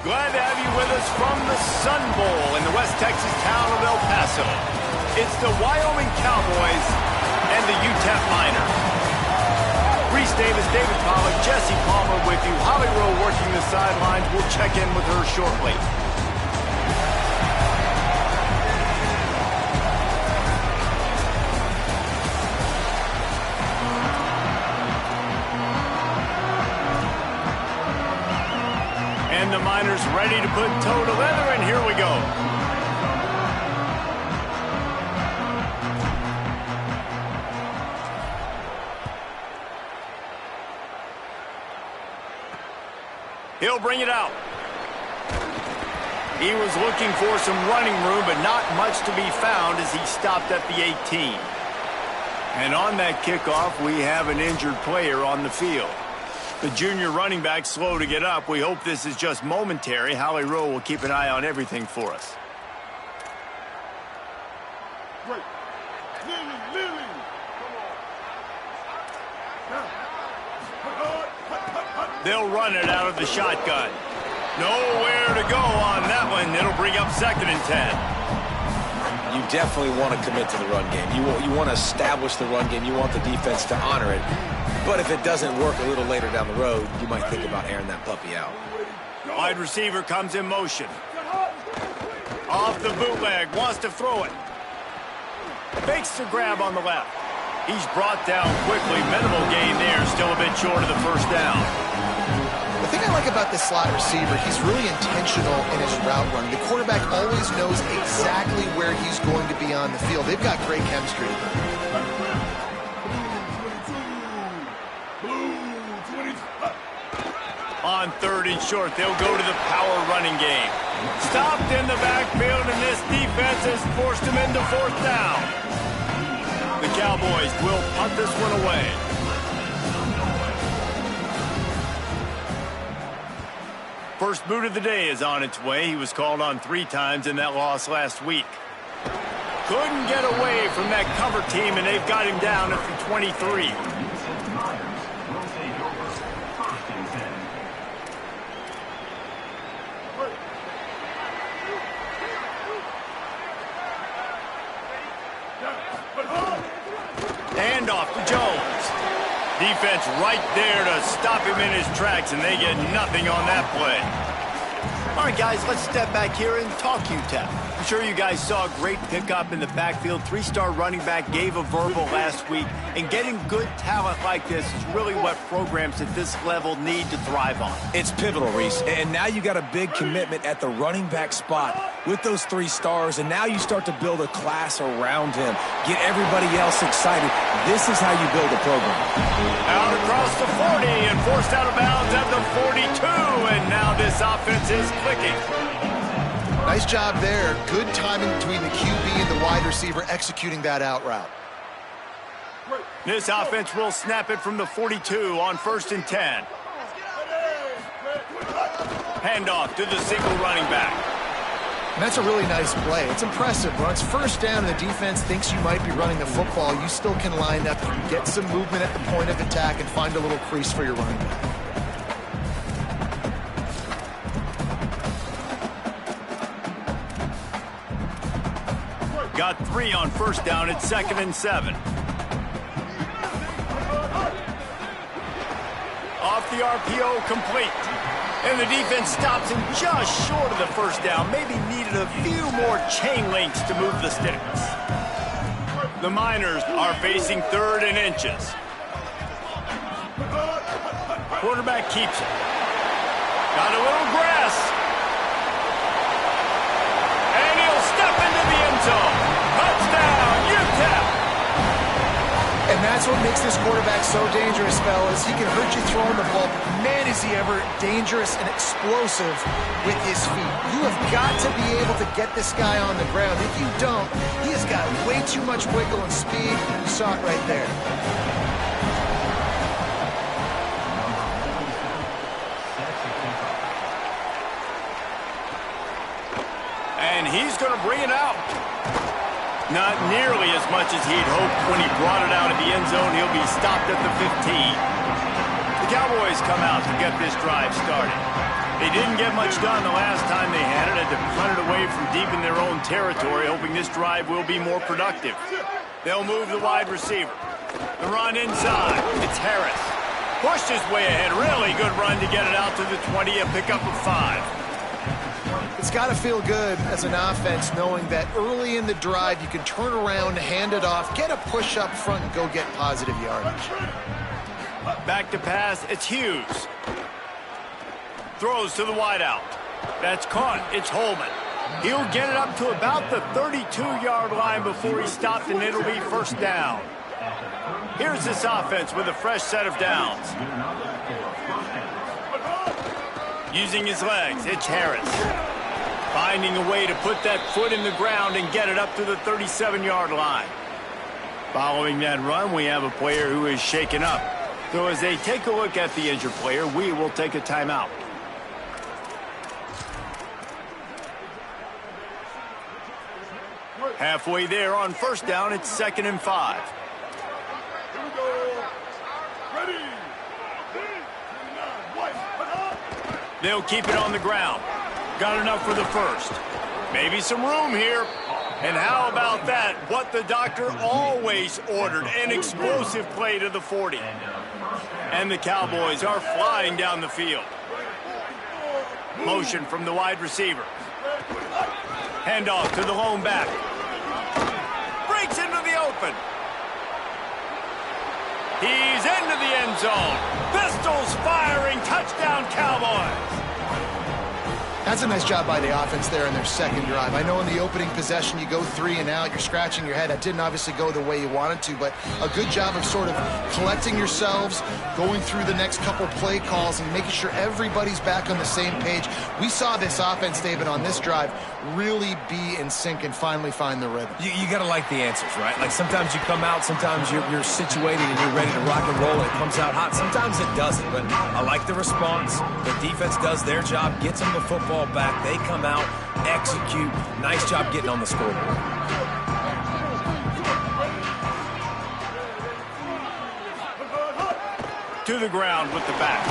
Glad to have you with us from the Sun Bowl in the West Texas town of El Paso. It's the Wyoming Cowboys and the Utep Miners. Reese Davis, David Pollock, Jesse Palmer with you. Holly Rowe working the sidelines. We'll check in with her shortly. And the Miners ready to put toe to leather, and here we go. He'll bring it out. He was looking for some running room, but not much to be found as he stopped at the 18. And on that kickoff, we have an injured player on the field. The junior running back slow to get up. We hope this is just momentary. Holly Rowe will keep an eye on everything for us. They'll run it out of the shotgun. Nowhere to go on that one. It'll bring up 2nd and 10. You definitely want to commit to the run game. You want to establish the run game. You want the defense to honor it. But if it doesn't work a little later down the road, you might think about airing that puppy out. Wide receiver comes in motion. Off the bootleg, wants to throw it. Fakes the grab on the left. He's brought down quickly. Minimal gain there, still a bit short of the first down. The thing I like about this slot receiver, he's really intentional in his route running. The quarterback always knows exactly where he's going to be on the field. They've got great chemistry. On 3rd and short, they'll go to the power running game. Stopped in the backfield, and this defense has forced him into 4th down. The Cowboys will punt this one away. First boot of the day is on its way. He was called on 3 times in that loss last week. Couldn't get away from that cover team, and they've got him down at the 23. Hand off to Jones. Defense right there to stop him in his tracks, and they get nothing on that play. All right, guys, let's step back here and talk Utep. I'm sure you guys saw a great pickup in the backfield. 3-star running back gave a verbal last week, and getting good talent like this is really what programs at this level need to thrive on. It's pivotal, Reese, and now you got a big commitment at the running back spot with those 3 stars, and now you start to build a class around him. Get everybody else excited. This is how you build a program. Out across the 40 and forced out of bounds at the 42, and now this offense is clicking. Nice job there. Good timing between the QB and the wide receiver executing that out route. This offense will snap it from the 42 on 1st and 10. Handoff to the single running back. And that's a really nice play. It's impressive. When it's 1st down and the defense thinks you might be running the football, you still can line up, get some movement at the point of attack, and find a little crease for your running back. Got 3 on 1st down at 2nd and 7. Off the RPO, complete. And the defense stops him just short of the 1st down. Maybe needed a few more chain links to move the sticks. The Miners are facing 3rd and inches. Quarterback keeps it. Got a little grass. And he'll step into the end zone. Touchdown, Utep! And that's what makes this quarterback so dangerous, fellas. He can hurt you throwing the ball. Man, is he ever dangerous and explosive with his feet. You have got to be able to get this guy on the ground. If you don't, he has got way too much wiggle and speed. You saw it right there. And he's going to bring it out. Not nearly as much as he'd hoped when he brought it out of the end zone. He'll be stopped at the 15. The Cowboys come out to get this drive started. They didn't get much done the last time they had it. Had to punt it away from deep in their own territory, hoping this drive will be more productive. They'll move the wide receiver. The run inside. It's Harris. Pushed his way ahead. Really good run to get it out to the 20, a pickup of 5. It's got to feel good as an offense knowing that early in the drive you can turn around, hand it off, get a push up front, and go get positive yardage. Back to pass. It's Hughes. Throws to the wideout. That's caught. It's Holman. He'll get it up to about the 32-yard line before he's stopped, and it'll be first down. Here's this offense with a fresh set of downs. Using his legs, it's Harris. Finding a way to put that foot in the ground and get it up to the 37-yard line. Following that run, we have a player who is shaken up. So as they take a look at the injured player, we will take a timeout. Halfway there on first down, it's 2nd and 5. They'll keep it on the ground. Got enough for the first. Maybe some room here. And how about that? What the doctor always ordered, an explosive play to the 40. And the Cowboys are flying down the field. Motion from the wide receiver. Handoff to the lone back. Breaks into the open. He's into the end zone. Pistols firing. Touchdown, Cowboys. That's a nice job by the offense there in their second drive. I know in the opening possession you go 3 and out, you're scratching your head. That didn't obviously go the way you wanted to, but a good job of sort of collecting yourselves, going through the next couple play calls and making sure everybody's back on the same page. We saw this offense, David, on this drive really be in sync and finally find the rhythm. You got to like the answers, right? Like sometimes you come out, sometimes you're situated and you're ready to rock and roll and it comes out hot. Sometimes it doesn't, but I like the response. The defense does their job, gets them the football back. They come out, execute. Nice job getting on the scoreboard. To the ground with the back.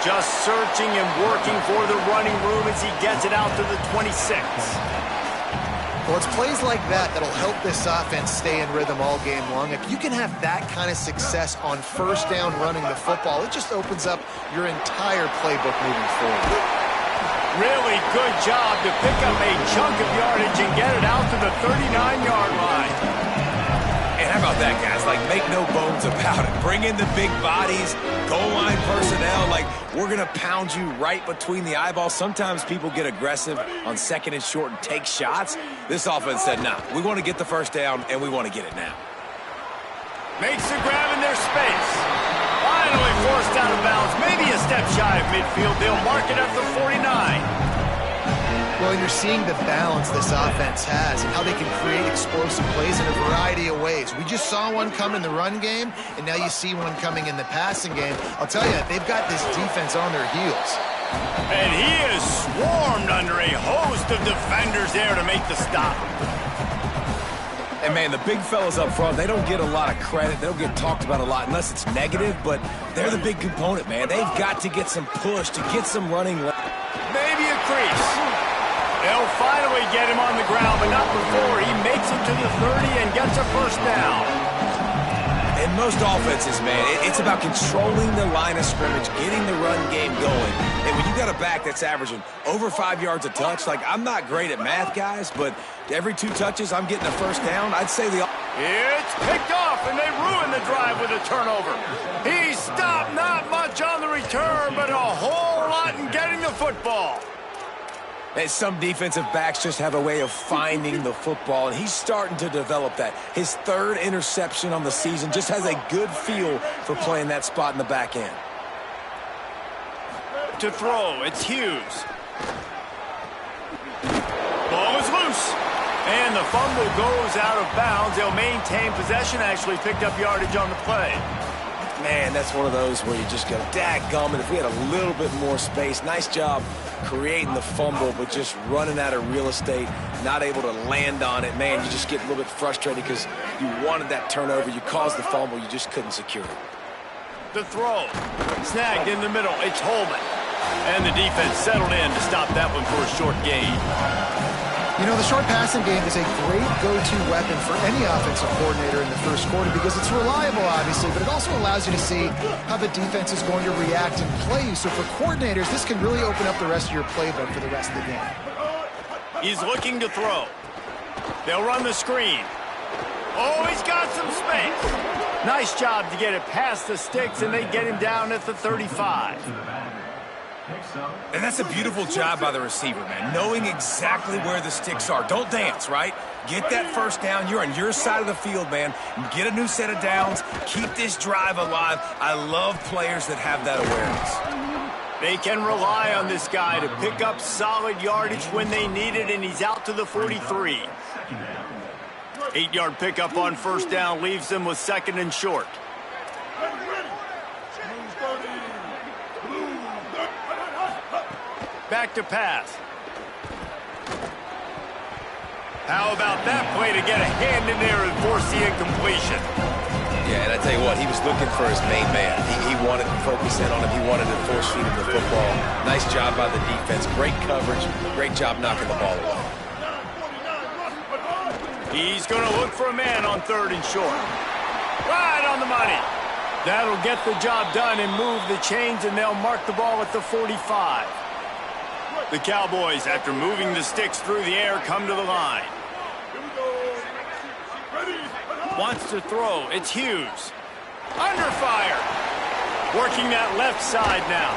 Just searching and working for the running room as he gets it out to the 26. Well, it's plays like that that'll help this offense stay in rhythm all game long. If you can have that kind of success on first down running the football, it just opens up your entire playbook moving forward. Really good job to pick up a chunk of yardage and get it out to the 39-yard line. And how about that, guys? Like, make no bones about it. Bring in the big bodies, goal line personnel. Like, we're going to pound you right between the eyeballs. Sometimes people get aggressive on 2nd and short and take shots. This offense said, nah, we want to get the first down, and we want to get it now. Makes the grab in their space. Finally forced out of bounds. Maybe a step shy of midfield. They'll mark it at the 49. Well, you're seeing the balance this offense has and how they can create explosive plays in a variety of ways. We just saw one come in the run game, and now you see one coming in the passing game. I'll tell you, they've got this defense on their heels. And he is swarmed under a host of defenders there to make the stop. And, man, the big fellas up front, they don't get a lot of credit. They don't get talked about a lot unless it's negative, but they're the big component, man. They've got to get some push to get some running. Maybe a crease. They'll finally get him on the ground, but not before he makes it to the 30 and gets a first down. In most offenses, man, it's about controlling the line of scrimmage, getting the run game going. And when you got a back that's averaging over 5 yards a touch, like, I'm not great at math, guys, but every 2 touches, I'm getting a first down. I'd say It's picked off, and they ruin the drive with a turnover. He stopped, not much on the return, but a whole lot in getting the football. And some defensive backs just have a way of finding the football, and he's starting to develop that. His 3rd interception on the season, just has a good feel for playing that spot in the back end. To throw, it's Hughes. Ball is loose. And the fumble goes out of bounds. They'll maintain possession, actually picked up yardage on the play. Man, that's one of those where you just go, dadgummit, if we had a little bit more space. Nice job creating the fumble, but just running out of real estate, not able to land on it. Man, you just get a little bit frustrated because you wanted that turnover. You caused the fumble. You just couldn't secure it. The throw. Snagged in the middle. It's Holman. And the defense settled in to stop that one for a short gain. You know, the short passing game is a great go-to weapon for any offensive coordinator in the first quarter because it's reliable, obviously, but it also allows you to see how the defense is going to react and play you. So for coordinators, this can really open up the rest of your playbook for the rest of the game. He's looking to throw. They'll run the screen. Oh, he's got some space. Nice job to get it past the sticks, and they get him down at the 35. And that's a beautiful job by the receiver, man, knowing exactly where the sticks are. Don't dance, right? Get that first down. You're on your side of the field, man. Get a new set of downs. Keep this drive alive. I love players that have that awareness. They can rely on this guy to pick up solid yardage when they need it, and he's out to the 43. 8-yard pickup on first down leaves them with 2nd and short. Back to pass. How about that play to get a hand in there and force the incompletion? Yeah, and I tell you what, he was looking for his main man. He wanted to focus in on him. He wanted to force feed him the football. Nice job by the defense. Great coverage. Great job knocking the ball away. He's going to look for a man on 3rd and short. Right on the money. That'll get the job done and move the chains, and they'll mark the ball at the 45. The Cowboys, after moving the sticks through the air, come to the line. Wants to throw. It's Hughes. Under fire. Working that left side now.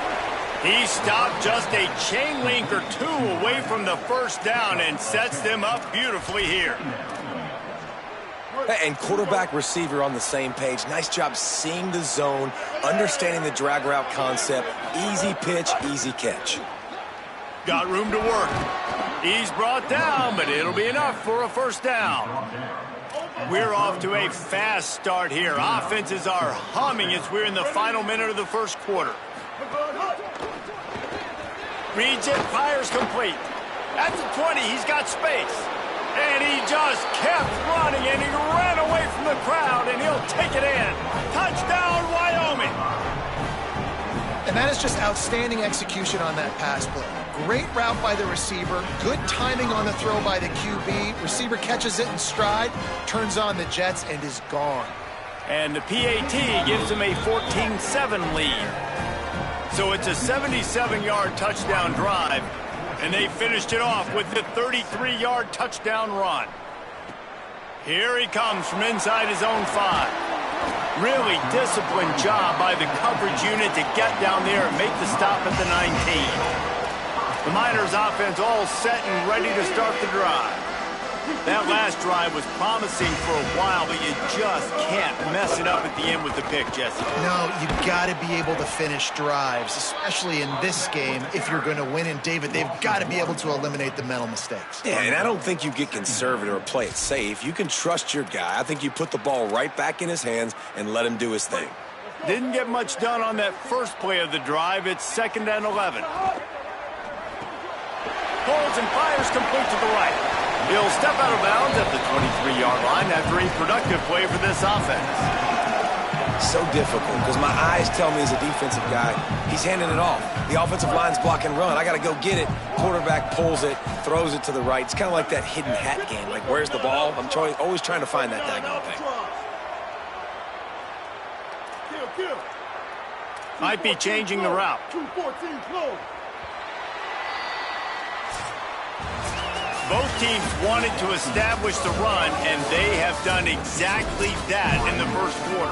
He stopped just a chain link or two away from the first down and sets them up beautifully here. And quarterback receiver on the same page. Nice job seeing the zone, understanding the drag route concept. Easy pitch, easy catch. Got room to work. He's brought down, but it'll be enough for a first down. We're off to a fast start here. Offenses are humming as we're in the final minute of the first quarter. Reads it, fires complete. At the 20, he's got space. And he just kept running, and he ran away from the crowd, and he'll take it in. Touchdown, Wyoming. And that is just outstanding execution on that pass play. Great route by the receiver. Good timing on the throw by the QB. Receiver catches it in stride, turns on the jets, and is gone. And the PAT gives him a 14-7 lead. So it's a 77-yard touchdown drive, and they finished it off with the 33-yard touchdown run. Here he comes from inside his own 5. Really disciplined job by the coverage unit to get down there and make the stop at the 19. The Miners offense all set and ready to start the drive. That last drive was promising for a while, but you just can't mess it up at the end with the pick, Jesse. No, you got to be able to finish drives, especially in this game if you're going to win. And, David, they've got to be able to eliminate the mental mistakes. Yeah, and I don't think you get conservative or play it safe. You can trust your guy. I think you put the ball right back in his hands and let him do his thing. Didn't get much done on that first play of the drive. It's 2nd and 11. Pulls and fires complete to the right. He'll step out of bounds at the 23-yard line after a productive play for this offense. So difficult because my eyes tell me as a defensive guy, he's handing it off. The offensive line's block and run. I got to go get it. Quarterback pulls it, throws it to the right. It's kind of like that hidden hat game. Like, where's the ball? I'm always trying to find that daggone thing. Might be changing the route. Both teams wanted to establish the run, and they have done exactly that in the first quarter.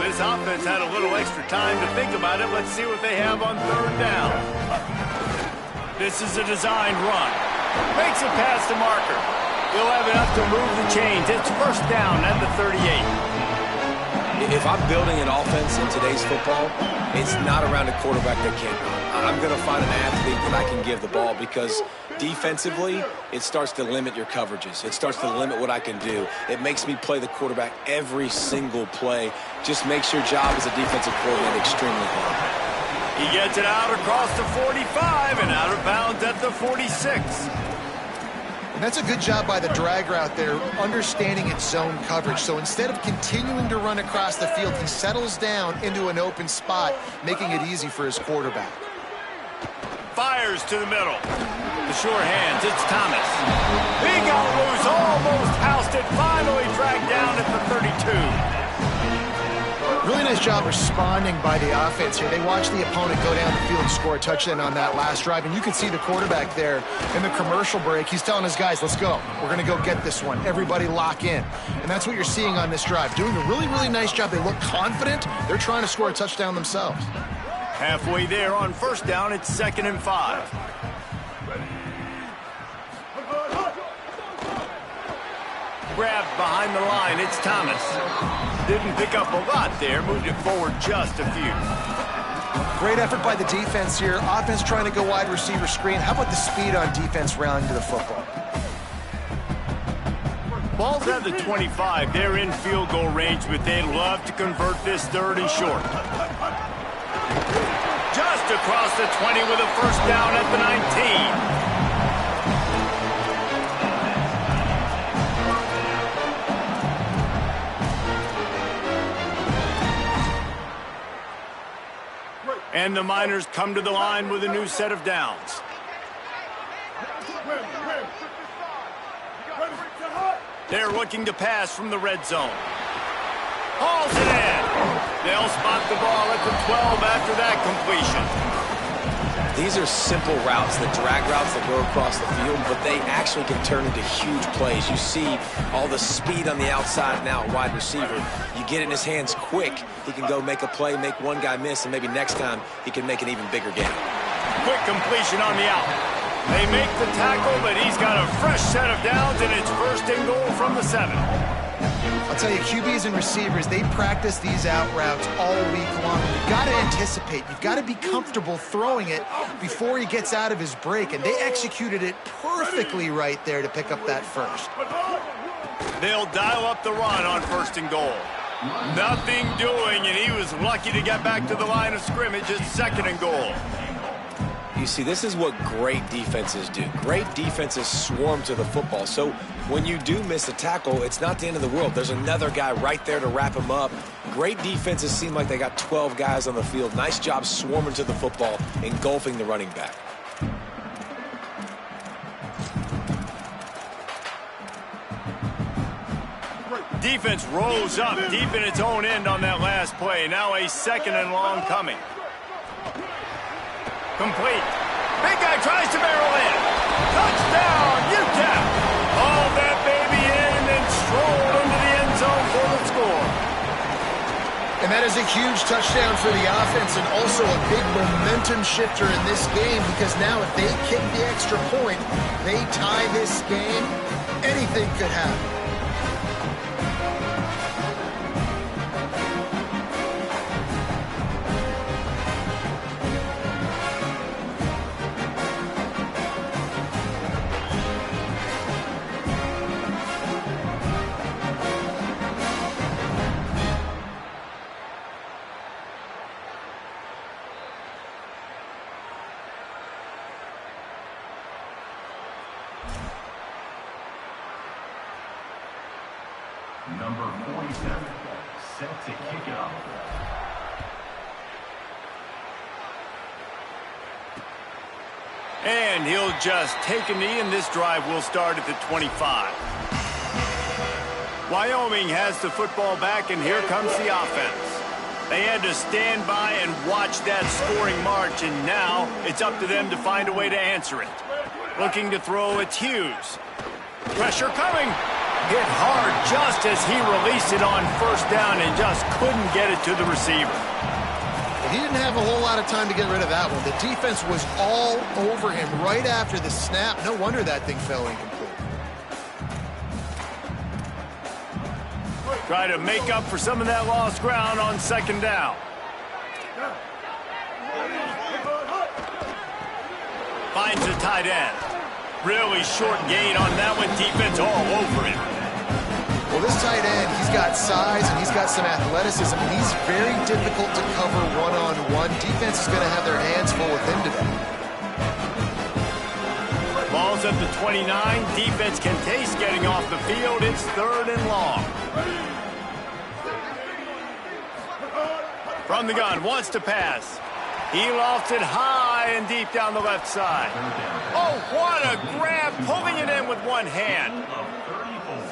This offense had a little extra time to think about it. Let's see what they have on 3rd down. This is a designed run. Makes it past the marker. He'll have enough to move the chains. It's first down at the 38. If I'm building an offense in today's football, it's not around a quarterback that can't run. I'm going to find an athlete that I can give the ball because defensively, it starts to limit your coverages. It starts to limit what I can do. It makes me play the quarterback every single play. Just makes your job as a defensive coordinator extremely hard. He gets it out across the 45 and out of bounds at the 46. And that's a good job by the drag route there, understanding its zone coverage. So instead of continuing to run across the field, he settles down into an open spot, making it easy for his quarterback. Fires to the middle. The sure hands, it's Thomas. He got loose, almost housed it, finally dragged down at the 32. Really nice job responding by the offense here. They watched the opponent go down the field and score a touchdown on that last drive, and you can see the quarterback there in the commercial break. He's telling his guys, let's go. We're going to go get this one. Everybody lock in. And that's what you're seeing on this drive. Doing a really, really nice job. They look confident. They're trying to score a touchdown themselves. Halfway there on first down, it's 2nd and 5. Grabbed behind the line, it's Thomas. Didn't pick up a lot there, moved it forward just a few. Great effort by the defense here. Offense trying to go wide receiver screen. How about the speed on defense rallying to the football? Ball's at the 25. They're in field goal range, but they'd love to convert this 3rd and short. Just across the 20 with a first down at the 19. And the Miners come to the line with a new set of downs. They're looking to pass from the red zone. Hauls it in. They'll spot the ball at the 12 after that completion. These are simple routes, the drag routes that go across the field, but they actually can turn into huge plays. You see all the speed on the outside now, wide receiver. You get it in his hands quick, he can go make a play, make one guy miss, and maybe next time he can make an even bigger gain. Quick completion on the out. They make the tackle, but he's got a fresh set of downs, and it's 1st and goal from the 7. I'll tell you, QBs and receivers, they practice these out routes all week long. You've got to anticipate. You've got to be comfortable throwing it before he gets out of his break, and they executed it perfectly right there to pick up that first. They'll dial up the run on 1st and goal. Nothing doing, and he was lucky to get back to the line of scrimmage at 2nd and goal. You see, this is what great defenses do. Great defenses swarm to the football. So when you do miss a tackle, it's not the end of the world. There's another guy right there to wrap him up. Great defenses seem like they got 12 guys on the field. Nice job swarming to the football, engulfing the running back. Defense rolls up deep in its own end on that last play. Now a 2nd and long coming. Complete. Big guy tries to barrel in. Touchdown, Utep. Hauled that baby in and then strolled into the end zone for the score. And that is a huge touchdown for the offense and also a big momentum shifter in this game because now if they kick the extra point, they tie this game, anything could happen. Number 47, set to kick it off. And he'll just take a knee, and this drive will start at the 25. Wyoming has the football back, and here comes the offense. They had to stand by and watch that scoring march, and now it's up to them to find a way to answer it. Looking to throw, it's Hughes. Pressure coming. Hit hard just as he released it on first down and just couldn't get it to the receiver. He didn't have a whole lot of time to get rid of that one. The defense was all over him right after the snap. No wonder that thing fell incomplete. Try to make up for some of that lost ground on 2nd down. Finds the tight end. Really short gain on that one. Defense all over him. Well, this tight end, he's got size and he's got some athleticism, and he's very difficult to cover one-on-one. Defense is going to have their hands full with him today. Ball's at the 29. Defense can taste getting off the field. It's 3rd and long. From the gun, wants to pass. He lofts it high and deep down the left side. Oh, what a grab, pulling it in with one hand.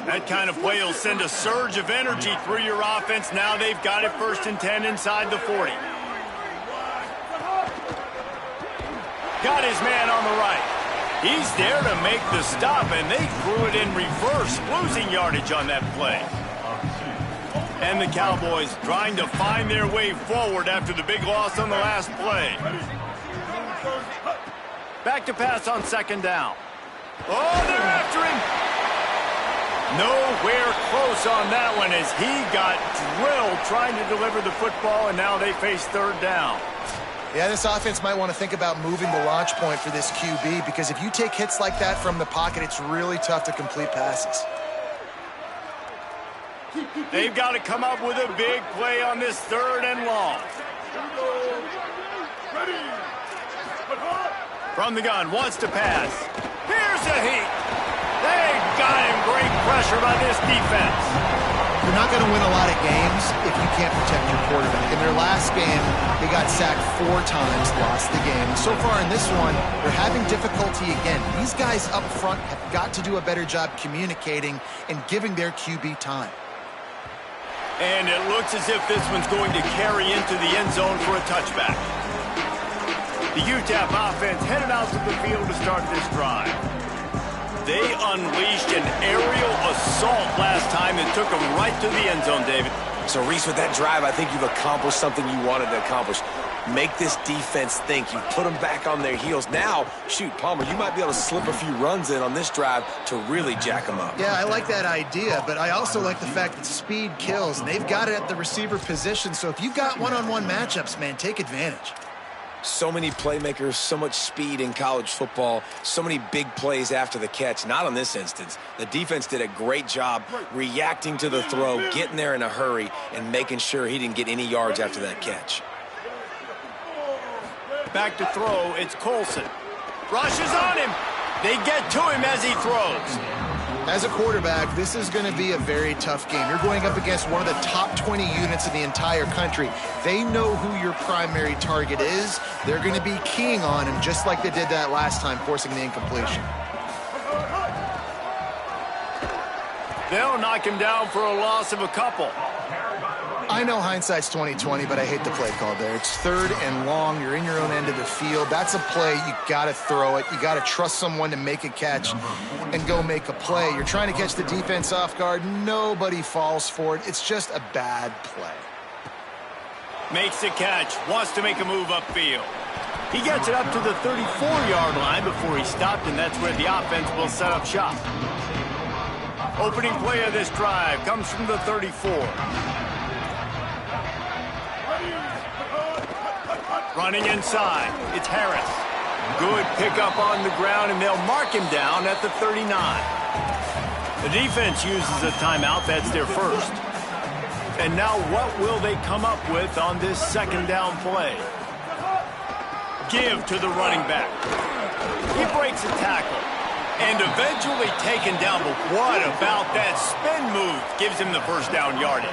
That kind of play will send a surge of energy through your offense. Now they've got it 1st and 10 inside the 40. Got his man on the right. He's there to make the stop, and they threw it in reverse, losing yardage on that play. And the Cowboys trying to find their way forward after the big loss on the last play. Back to pass on 2nd down. Oh, they're after him. Nowhere close on that one as he got drilled trying to deliver the football, and now they face 3rd down. Yeah, this offense might want to think about moving the launch point for this QB, because if you take hits like that from the pocket, it's really tough to complete passes. They've got to come up with a big play on this 3rd and long. From the gun, wants to pass. Here's a heat. They got him. Great pressure by this defense. You're not going to win a lot of games if you can't protect your quarterback. In their last game, they got sacked 4 times, lost the game. And so far in this one, they're having difficulty again. These guys up front have got to do a better job communicating and giving their QB time. And it looks as if this one's going to carry into the end zone for a touchback. The Utep offense headed out to the field to start this drive. They unleashed an aerial assault last time that took them right to the end zone, David. So, Reese, with that drive, I think you've accomplished something you wanted to accomplish. Make this defense think. You put them back on their heels. Now, shoot, Palmer, you might be able to slip a few runs in on this drive to really jack them up. Yeah, I like that idea, but I also like the fact that speed kills, and they've got it at the receiver position. So if you've got one-on-one matchups, man, take advantage. So many playmakers, so much speed in college football, so many big plays after the catch. Not on this instance. The defense did a great job reacting to the throw, getting there in a hurry, and making sure he didn't get any yards after that catch. Back to throw, it's Colson. Rushes on him. They get to him as he throws. As a quarterback, this is going to be a very tough game. You're going up against one of the top 20 units in the entire country. They know who your primary target is. They're going to be keying on him just like they did that last time, forcing the incompletion. They'll knock him down for a loss of a couple. I know hindsight's 20/20, but I hate the play call there. It's 3rd and long. You're in your own end of the field. That's a play. You got to throw it. You got to trust someone to make a catch and go make a play. You're trying to catch the defense off guard. Nobody falls for it. It's just a bad play. Makes the catch. Wants to make a move upfield. He gets it up to the 34-yard line before he stopped, and that's where the offense will set up shop. Opening play of this drive comes from the 34. Running inside, it's Harris. Good pickup on the ground, and they'll mark him down at the 39. The defense uses a timeout. That's their first. And now what will they come up with on this 2nd down play? Give to the running back. He breaks a tackle and eventually taken down. But what about that spin move? Gives him the 1st down yardage.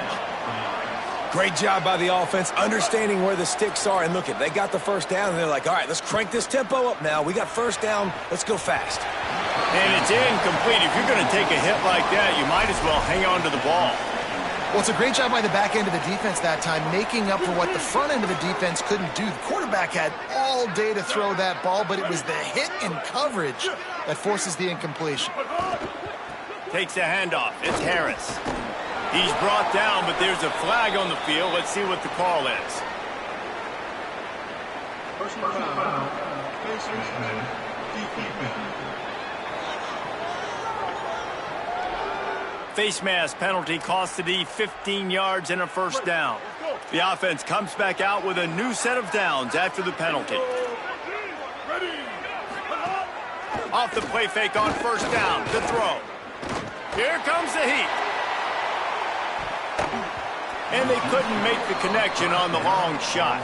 Great job by the offense, understanding where the sticks are. And look, they got the 1st down, and they're like, all right, let's crank this tempo up now. We got 1st down. Let's go fast. And it's incomplete. If you're going to take a hit like that, you might as well hang on to the ball. Well, it's a great job by the back end of the defense that time, making up for what the front end of the defense couldn't do. The quarterback had all day to throw that ball, but it was the hit and coverage that forces the incompletion. Takes the handoff. It's Harris. He's brought down, but there's a flag on the field. Let's see what the call is. Face mask penalty cost the D 15 yards and a 1st down. The offense comes back out with a new set of downs after the penalty. Off the play fake on 1st down. The throw. Here comes the heat. And they couldn't make the connection on the long shot.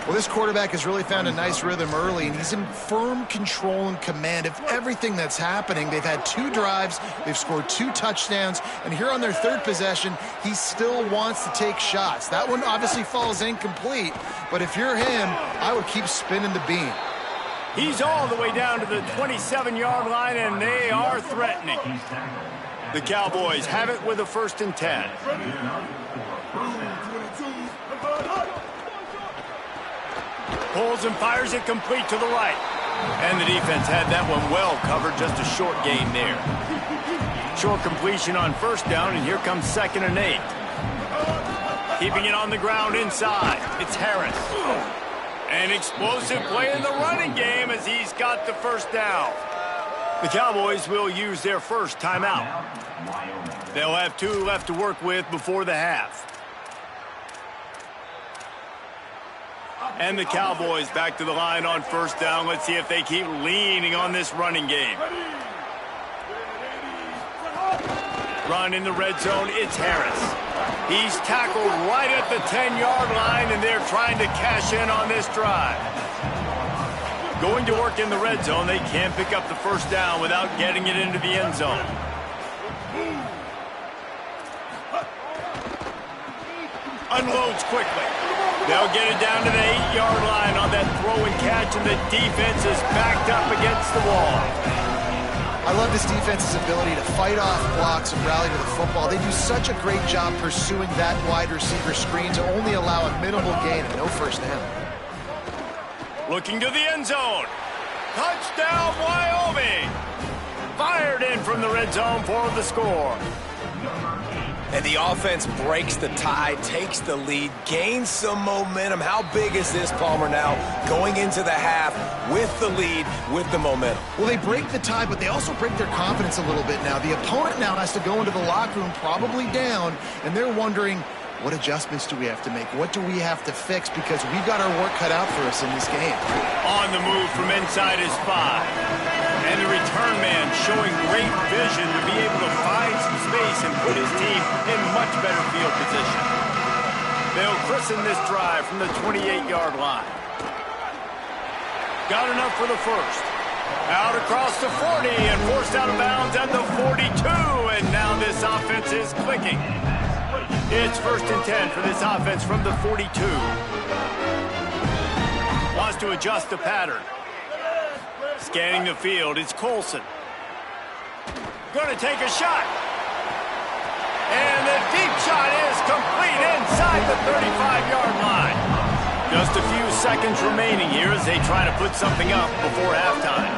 Well, this quarterback has really found a nice rhythm early, and he's in firm control and command of everything that's happening. They've had 2 drives, they've scored 2 touchdowns, and here on their 3rd possession, he still wants to take shots. That one obviously falls incomplete, but if you're him, I would keep spinning the beam. He's all the way down to the 27-yard line, and they are threatening. The Cowboys have it with a 1st and 10. Pulls and fires it complete to the right. And the defense had that one well covered, just a short gain there. Short completion on 1st down, and here comes 2nd and 8. Keeping it on the ground inside. It's Harris. An explosive play in the running game as he's got the 1st down. The Cowboys will use their 1st timeout. They'll have 2 left to work with before the half. And the Cowboys back to the line on 1st down. Let's see if they keep leaning on this running game. Run in the red zone, it's Harris. He's tackled right at the 10-yard line, and they're trying to cash in on this drive. Going to work in the red zone, they can't pick up the 1st down without getting it into the end zone. Unloads quickly. They'll get it down to the 8-yard line on that throw and catch, and the defense is backed up against the wall. I love this defense's ability to fight off blocks and rally to the football. They do such a great job pursuing that wide receiver screen to only allow a minimal gain and no 1st down. Looking to the end zone. Touchdown, Wyoming! Fired in from the red zone for the score. And the offense breaks the tie, takes the lead, gains some momentum. How big is this, Palmer, now going into the half with the lead, with the momentum? Well, they break the tie, but they also break their confidence a little bit now. The opponent now has to go into the locker room probably down, and they're wondering, what adjustments do we have to make? What do we have to fix? Because we've got our work cut out for us in this game. On the move from inside his 5. And the return man showing great vision to be able to find some space and put his team in much better field position. They'll christen this drive from the 28-yard line. Got enough for the 1st. Out across the 40 and forced out of bounds at the 42. And now this offense is clicking. It's 1st and 10 for this offense from the 42. Wants to adjust the pattern. Scanning the field, it's Colson. Going to take a shot. And the deep shot is complete inside the 35-yard line. Just a few seconds remaining here as they try to put something up before halftime.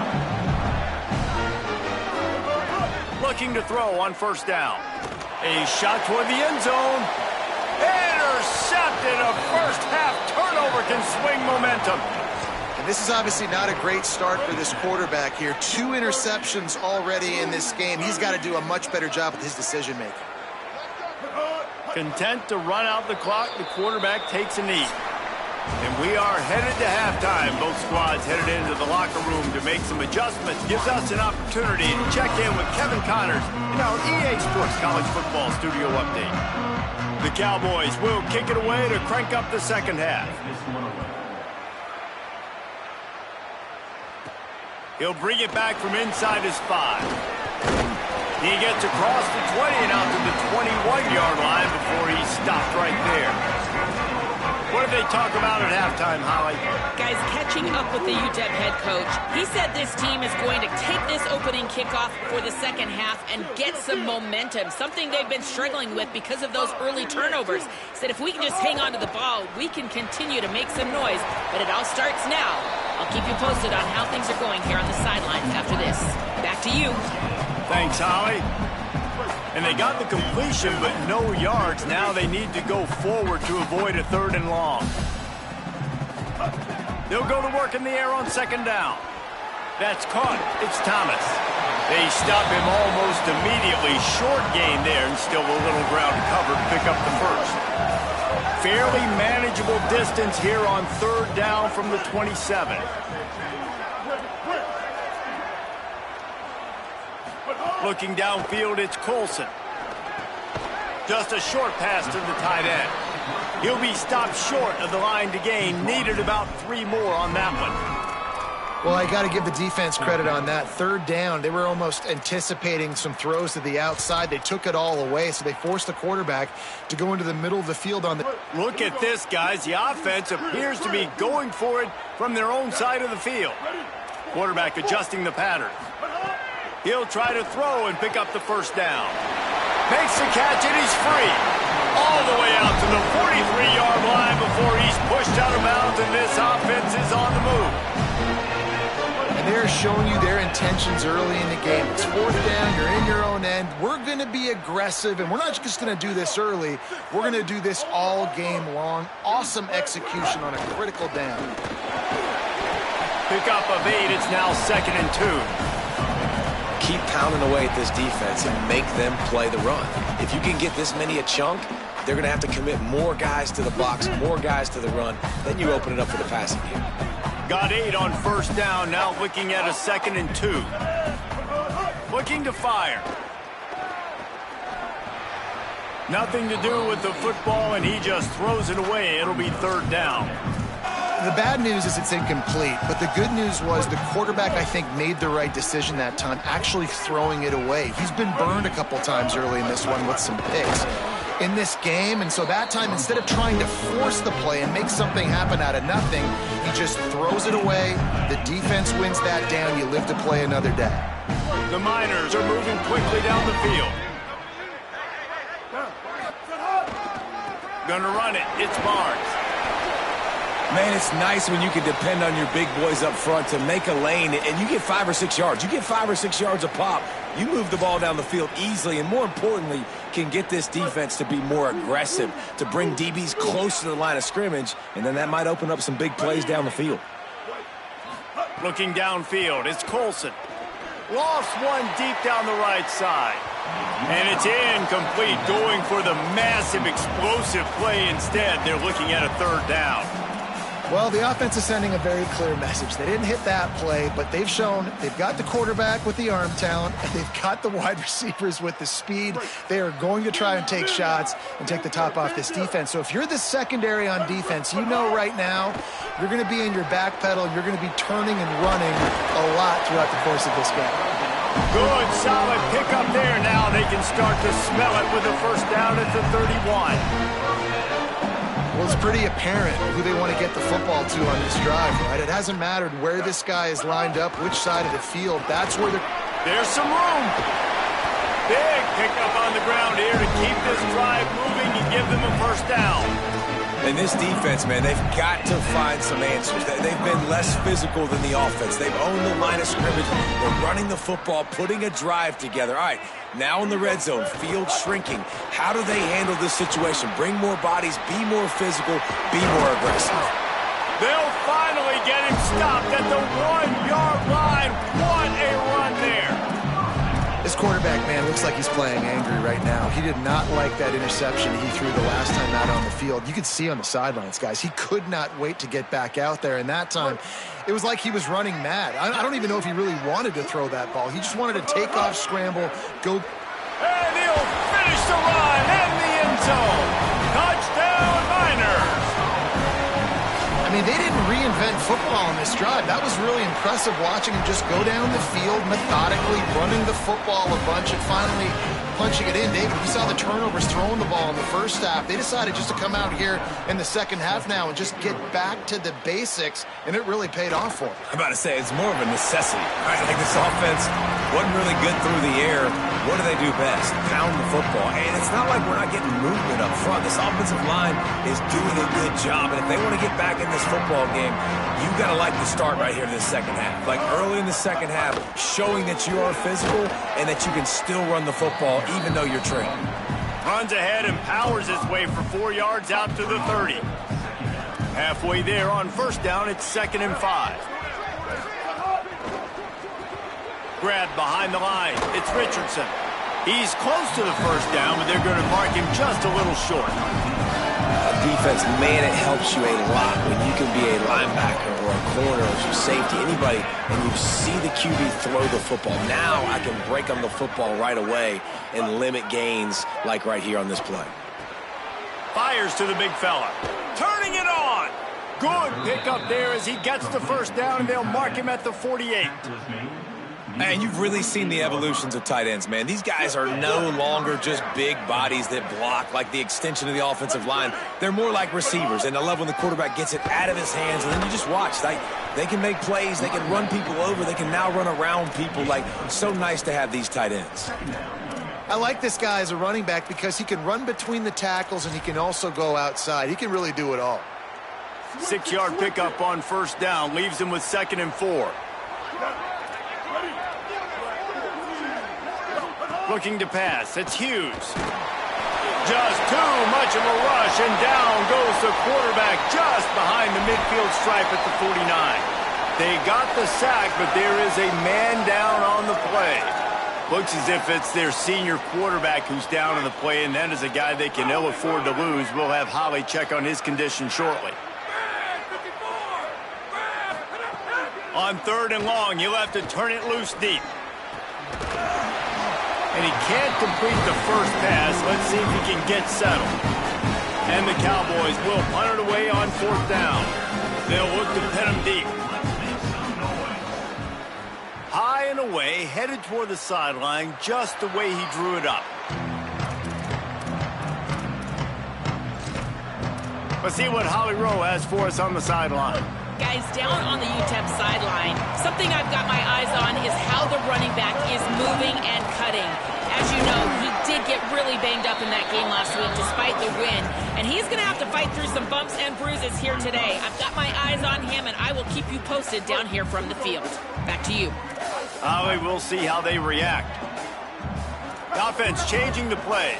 Looking to throw on 1st down. A shot toward the end zone. Intercepted. A 1st half turnover can swing momentum. This is obviously not a great start for this quarterback here. 2 interceptions already in this game. He's got to do a much better job with his decision-making. Content to run out the clock, the quarterback takes a knee. And we are headed to halftime. Both squads headed into the locker room to make some adjustments. Gives us an opportunity to check in with Kevin Connors in our EA Sports College Football Studio Update. The Cowboys will kick it away to crank up the 2nd half. He'll bring it back from inside his 5. He gets across the 20 and out to the 21-yard line before he's stopped right there. What did they talk about at halftime, Holly? Guys, catching up with the Utep head coach, he said this team is going to take this opening kickoff for the 2nd half and get some momentum, something they've been struggling with because of those early turnovers. He said if we can just hang on to the ball, we can continue to make some noise, but it all starts now. I'll keep you posted on how things are going here on the sidelines after this. Back to you. Thanks, Holly. And they got the completion, but no yards. Now they need to go forward to avoid a 3rd and long. They'll go to work in the air on 2nd down. That's caught. It's Thomas. They stop him almost immediately. Short gain there, and still a little ground cover to pick up the 1st. Fairly manageable distance here on 3rd down from the 27. Looking downfield, it's Colson. Just a short pass to the tight end. He'll be stopped short of the line to gain. Needed about 3 more on that one. Well, I got to give the defense credit on that. Third down, they were almost anticipating some throws to the outside. They took it all away, so they forced the quarterback to go into the middle of the field on the... Look at this, guys. The offense appears to be going for it from their own side of the field. Quarterback adjusting the pattern. He'll try to throw and pick up the first down. Makes the catch, and he's free. All the way out to the 43-yard line before he's pushed out of bounds, and this offense is on the move. They're showing you their intentions early in the game. It's fourth down. You're in your own end. We're going to be aggressive, and we're not just going to do this early. We're going to do this all game long. Awesome execution on a critical down. Pickup of 8. It's now 2nd and 2. Keep pounding away at this defense and make them play the run. If you can get this many a chunk, they're going to have to commit more guys to the box, more guys to the run. Then you open it up for the passing game. Got 8 on first down, now looking at a 2nd and 2. Looking to fire. Nothing to do with the football, and he just throws it away. It'll be 3rd down. The bad news is it's incomplete, but the good news was the quarterback, I think, made the right decision that time, actually throwing it away. He's been burned a couple times early in this one with some picks in this game, and so that time, instead of trying to force the play and make something happen out of nothing, he just throws it away. The defense wins that down. You live to play another day. The Miners are moving quickly down the field. Gonna run it. It's Barnes. Man, it's nice when you can depend on your big boys up front to make a lane, and you get 5 or 6 yards. You get 5 or 6 yards a pop. You move the ball down the field easily, and more importantly, can get this defense to be more aggressive, to bring DBs close to the line of scrimmage, and then that might open up some big plays down the field. Looking downfield, it's Colson. Lost one deep down the right side. And it's incomplete, going for the massive explosive play instead. They're looking at a 3rd down. Well, the offense is sending a very clear message. They didn't hit that play, but they've shown they've got the quarterback with the arm talent, and they've got the wide receivers with the speed. They are going to try and take shots and take the top off this defense. So if you're the secondary on defense, you know right now you're going to be in your back pedal. You're going to be turning and running a lot throughout the course of this game. Good, solid pickup there. Now they can start to smell it with a first down at the 31. Well, it's pretty apparent who they want to get the football to on this drive, right? It hasn't mattered where this guy is lined up, which side of the field. That's where there's some room. Big pickup on the ground here to keep this drive moving and give them a first down. And this defense, man, they've got to find some answers. They've been less physical than the offense. They've owned the line of scrimmage. They're running the football, putting a drive together. All right, now in the red zone, field shrinking. How do they handle this situation? Bring more bodies, be more physical, be more aggressive. They'll finally get him stopped at the 1-yard line. What a run there. This quarterback, man, looks like he's playing angry right now. He did not like that interception he threw the last time out on the field. You could see on the sidelines, guys, he could not wait to get back out there. And that time, it was like he was running mad. I don't even know if he really wanted to throw that ball. He just wanted to take off, scramble, go. And he'll finish the run in the end zone. Touchdown, Miners. I mean, they didn't reinvent football on this drive. That was really impressive watching him just go down the field methodically, running the football a bunch, and finally punching it in. David, we saw the turnovers throwing the ball in the first half. They decided just to come out here in the second half now and just get back to the basics, and it really paid off for them. I'm about to say, it's more of a necessity. Right? Like this offense wasn't really good through the air. What do they do best? Pound the football. And it's not like we're not getting movement up front. This offensive line is doing a good job. And if they want to get back in this football game, you got to like the start right here in this second half. Like early in the second half, showing that you are physical and that you can still run the football even though you're trailing. Runs ahead and powers his way for 4 yards out to the 30. Halfway there on first down, it's 2nd and 5. Grabbed behind the line. It's Richardson. He's close to the first down, but they're going to mark him just a little short. Defense, man, it helps you a lot when you can be a linebacker or a corner or your safety, anybody, and you see the QB throw the football. Now I can break on the football right away and limit gains like right here on this play. Fires to the big fella. Turning it on. Good pickup there as he gets the first down, and they'll mark him at the 48. And you've really seen the evolutions of tight ends, man. These guys are no longer just big bodies that block like the extension of the offensive line. They're more like receivers, and I love when the quarterback gets it out of his hands, and then you just watch. They can make plays. They can run people over. They can now run around people. Like, so nice to have these tight ends. I like this guy as a running back because he can run between the tackles, and he can also go outside. He can really do it all. 6-yard pickup on first down. Leaves him with 2nd and 4. Looking to pass. It's Hughes. Just too much of a rush, and down goes the quarterback just behind the midfield stripe at the 49. They got the sack, but there is a man down on the play. Looks as if it's their senior quarterback who's down on the play, and that is a guy they can ill afford to lose. We'll have Holly check on his condition shortly. On 3rd and long, you'll have to turn it loose deep. And he can't complete the first pass. Let's see if he can get settled. And the Cowboys will punt it away on 4th down. They'll look to pin him deep. High and away, headed toward the sideline, just the way he drew it up. Let's see what Holly Rowe has for us on the sideline. Guys, down on the Utep sideline, something I've got my eyes on is how the running back is moving and cutting. As you know, he did get really banged up in that game last week despite the win, and he's going to have to fight through some bumps and bruises here today. I've got my eyes on him, and I will keep you posted down here from the field. Back to you. Holly, we'll see how they react. The offense changing the play.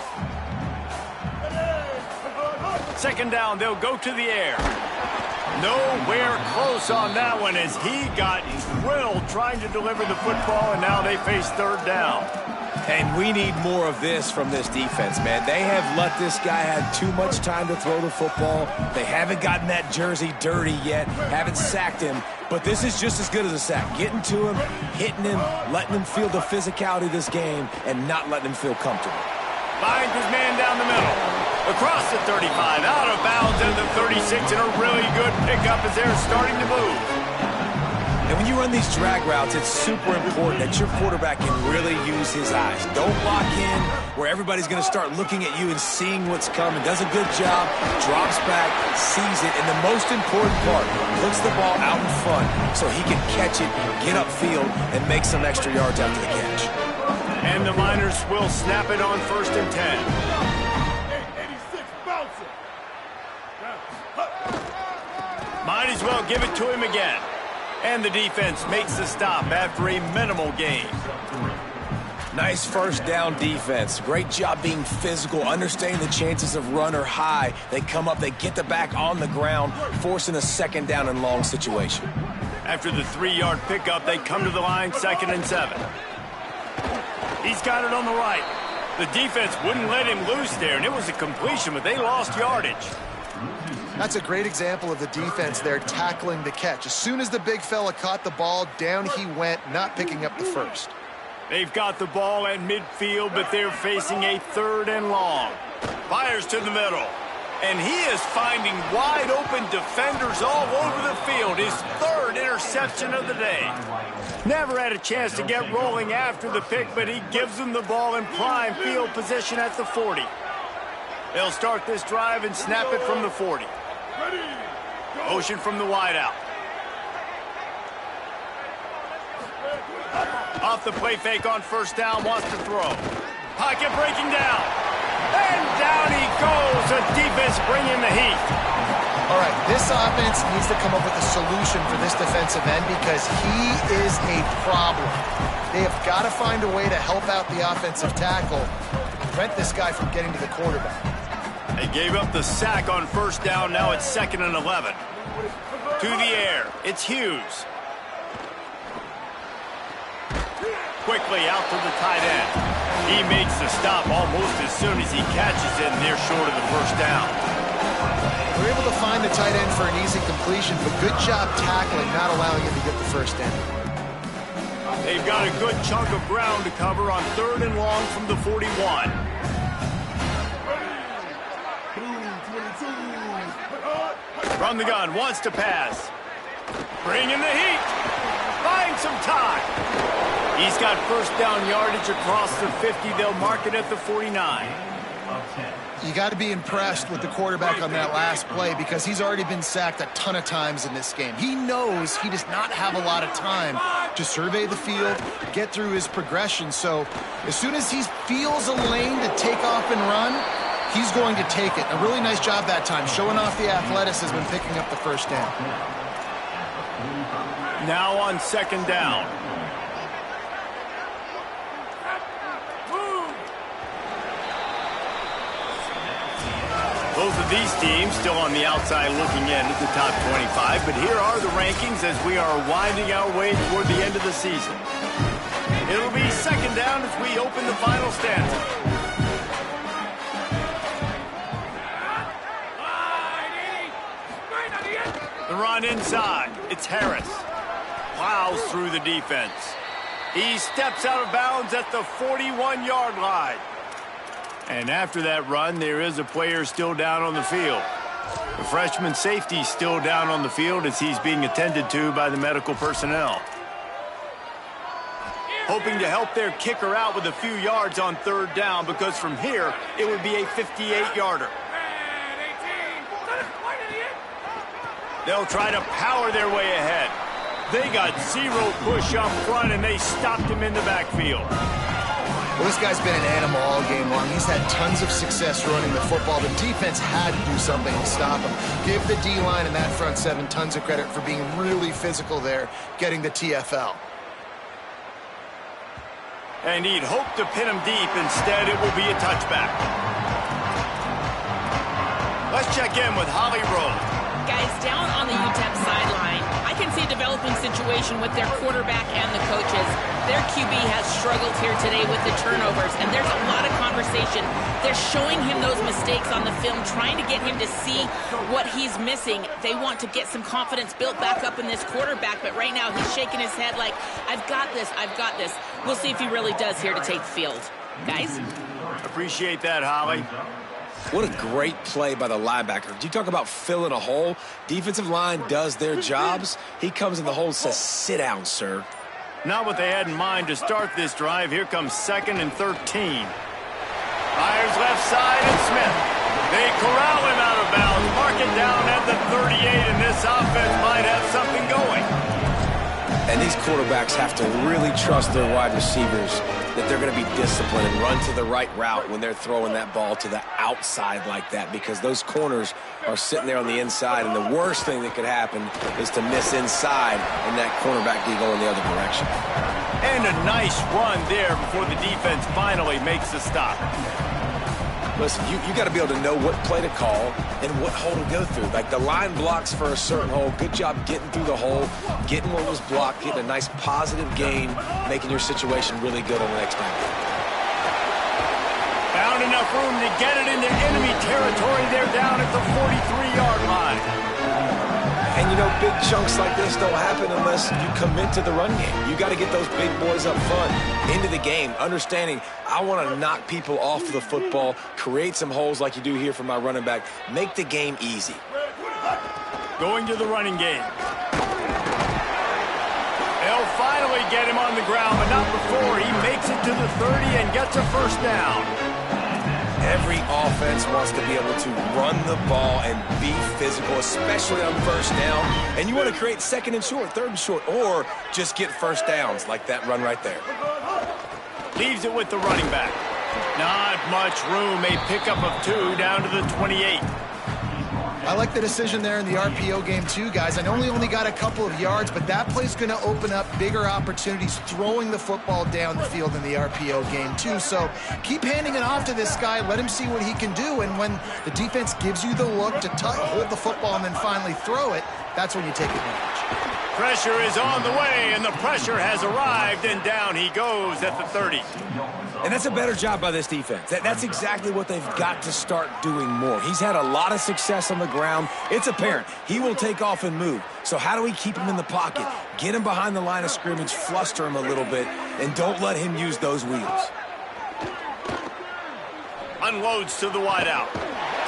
2nd down, they'll go to the air. Nowhere close on that one as he got drilled trying to deliver the football, and now they face 3rd down. And we need more of this from this defense, man. They have let this guy have too much time to throw the football. They haven't gotten that jersey dirty yet, haven't sacked him. But this is just as good as a sack. Getting to him, hitting him, letting him feel the physicality of this game, and not letting him feel comfortable. Finds his man down the middle. Across the 35, out of bounds at the 36, and a really good pickup as they're starting to move. And when you run these drag routes, it's super important that your quarterback can really use his eyes. Don't lock in where everybody's going to start looking at you and seeing what's coming. Does a good job, drops back, sees it, and the most important part, puts the ball out in front so he can catch it, get upfield, and make some extra yards after the catch. And the Miners will snap it on 1st and 10. Might as well give it to him again. And the defense makes the stop after a minimal gain. Nice 1st down defense. Great job being physical, understanding the chances of run are high. They come up, they get the back on the ground, forcing a 2nd down and long situation. After the 3-yard pickup, they come to the line 2nd and 7. He's got it on the right. The defense wouldn't let him loose there, and it was a completion, but they lost yardage. That's a great example of the defense there tackling the catch. As soon as the big fella caught the ball, down he went, not picking up the first. They've got the ball at midfield, but they're facing a 3rd and long. Fires to the middle. And he is finding wide open defenders all over the field. His 3rd interception of the day. Never had a chance to get rolling after the pick, but he gives them the ball in prime field position at the 40. They'll start this drive and snap it from the 40. Motion from the wideout. Off the play fake on 1st down, wants to throw. Pocket breaking down. And down he goes. The defense bringing the heat. All right, this offense needs to come up with a solution for this defensive end because he is a problem. They have got to find a way to help out the offensive tackle, prevent this guy from getting to the quarterback. They gave up the sack on 1st down. Now it's 2nd and 11. To the air. It's Hughes. Quickly out to the tight end. He makes the stop almost as soon as he catches it, and they're short of the 1st down. We're able to find the tight end for an easy completion, but good job tackling, not allowing him to get the 1st down. They've got a good chunk of ground to cover on 3rd and long from the 41. From the gun, wants to pass. Bringing the heat. Buying some time. He's got first down yardage across the 50. They'll mark it at the 49. You got to be impressed with the quarterback on that last play because he's already been sacked a ton of times in this game. He knows he does not have a lot of time to survey the field, get through his progression. So as soon as he feels a lane to take off and run, he's going to take it. A really nice job that time, showing off the athleticism and picking up the first down. Now on second down. Both of these teams still on the outside looking in at the top 25, but here are the rankings as we are winding our way toward the end of the season. It'll be second down as we open the final stanza. The run inside. It's Harris. Plows through the defense. He steps out of bounds at the 41-yard line. And after that run, there is a player still down on the field. The freshman safety still down on the field as he's being attended to by the medical personnel. Hoping to help their kicker out with a few yards on third down because from here, it would be a 58-yarder. They'll try to power their way ahead. They got zero push up front, and they stopped him in the backfield. Well, this guy's been an animal all game long. He's had tons of success running the football. The defense had to do something to stop him. Give the D-line and that front seven tons of credit for being really physical there, getting the TFL. And he'd hoped to pin him deep. Instead, it will be a touchback. Let's check in with Holly Rowe. Guys, down on the Utep sideline, I can see a developing situation with their quarterback and the coaches. Their QB has struggled here today with the turnovers, and there's a lot of conversation. They're showing him those mistakes on the film, trying to get him to see what he's missing. They want to get some confidence built back up in this quarterback, but right now he's shaking his head like, I've got this, I've got this. We'll see if he really does here to take the field. Guys? Appreciate that, Holly. What a great play by the linebacker. You talk about filling a hole. Defensive line does their jobs. He comes in the hole and says, sit down, sir. Not what they had in mind to start this drive. Here comes 2nd and 13. Fires left side and Smith. They corral him out of bounds. Mark it down at the 38, and this offense might have something going. And these quarterbacks have to really trust their wide receivers that they're going to be disciplined and run to the right route when they're throwing that ball to the outside like that, because those corners are sitting there on the inside, and the worst thing that could happen is to miss inside and that cornerback be going the other direction. And a nice run there before the defense finally makes the stop. Listen, you got to be able to know what play to call and what hole to go through. Like the line blocks for a certain hole. Good job getting through the hole, getting what was blocked, getting a nice positive gain, making your situation really good on the next time. Found enough room to get it into enemy territory. They're down at the 43-yard line. And, you know, big chunks like this don't happen unless you commit to the run game. You got to get those big boys up front into the game, understanding I want to knock people off the football, create some holes like you do here for my running back, make the game easy. Going to the running game. They'll finally get him on the ground, but not before he makes it to the 30 and gets a first down. Every offense wants to be able to run the ball and be physical, especially on first down. And you want to create 2nd and short, 3rd and short, or just get first downs like that run right there. Leaves it with the running back. Not much room. A pickup of 2 down to the 28. I like the decision there in the RPO game too, guys. I know he only got a couple of yards, but that play's going to open up bigger opportunities throwing the football down the field in the RPO game too. So keep handing it off to this guy. Let him see what he can do. And when the defense gives you the look to hold the football and then finally throw it, that's when you take advantage. Pressure is on the way, and the pressure has arrived, and down he goes at the 30. And that's a better job by this defense. That's exactly what they've got to start doing more. He's had a lot of success on the ground. It's apparent he will take off and move. So how do we keep him in the pocket? Get him behind the line of scrimmage, fluster him a little bit, and don't let him use those wheels. Unloads to the wideout.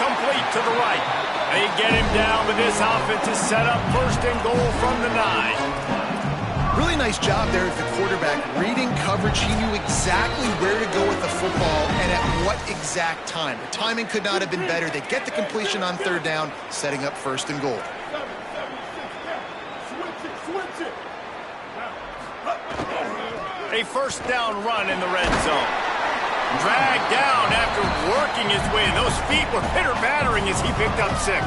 Complete to the right. They get him down, but this offense is set up first and goal from the 9. Really nice job there with the quarterback. Reading coverage, he knew exactly where to go with the football and at what exact time. The timing could not have been better. They get the completion on third down, setting up first and goal. A first down run in the red zone. Dragged down after working his way. Those feet were pitter-pattering as he picked up 6.